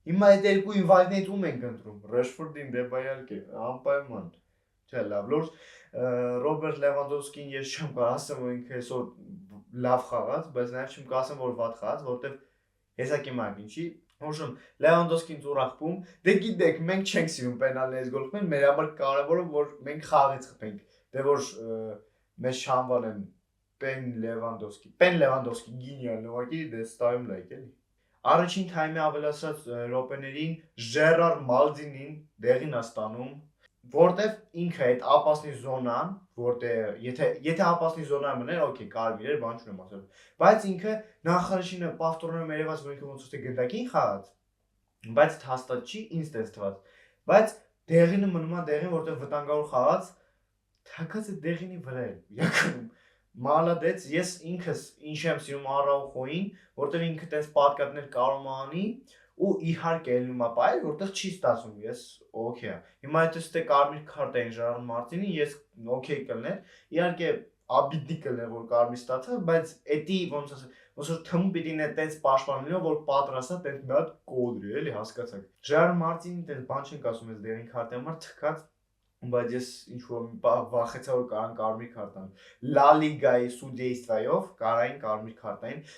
Հիմա այդ երկու invite-ից ում ենք ընտրում, Rashford-ին դե բայալկե, անպայման։ Չէ, լավ, լուրջ Ռոբերտ Լևանդովսկին ես չեմ կարող ասեմ, որ ինքը այսօր լավ խաղաց, բայց նաև չեմ կարող ասեմ, որ վատ խաղաց, որովհետև հեսա կիմանք ինչի։ Հոշում Լևանդովսկին ծուրախպում, դե գիտեք, մենք չենք սիրում պենալներից գոլ խփել, մեր համար կարևորը որ մենք խաղից խփենք, դե որ մեզ չանվանեն Պեն Լևանդովսկի գինիալ նվագի, դե ստայում լայք էլի։ Առաջին թայմի ավելացած րոպեներին Ժերար Մալդինին դեղին է ստանում, որտեվ ինքը այդ ապասնի զոնան, որտեղ եթե ապասնի զոնան մներ, օքեյ, կարմիր էր, բան չունեմ ասել, բայց ինքը նախարարինը պաստորները մերևաց, որ ինքը ոնց որ գնդակին խաղաց, բայց հաստատ չի, ինձ դες թված, բայց դեղինը մնում է դեղին, որտեղ վտանգավոր խաղաց, թակած է դեղինի վրա էլ, իրականում Մալադեց, ես ինքս ինչ եմ սիրում Արաուխոին, որտեղ ինքը տես պատկատներ կարող անի ու իհարկե ելնում է բայ, որտեղ չի ստացում, ես օքեյ է։ Հիմա եթե ստե կարմիր քարտ էին Ժարար Մարտինին, ես օքեյ կլներ, իհարկե աբիդի կլներ, որ կարմիր ստացա, բայց էդի ոնց ասեմ, ոնց որ թմու պիտի նա տես պաշտպանելու, որ պատրաստ է տես մի հատ կոդրի, էլի հասկացաք։ Ժարար Մարտինին տես բան չենք ասում, ես դեղին քարտի համար թքած բայց ես ինչ որ վախեցա որ կարան կարմիր քարտան։ Լա լիգայի սուդեյստվայով կարային կարմիր քարտային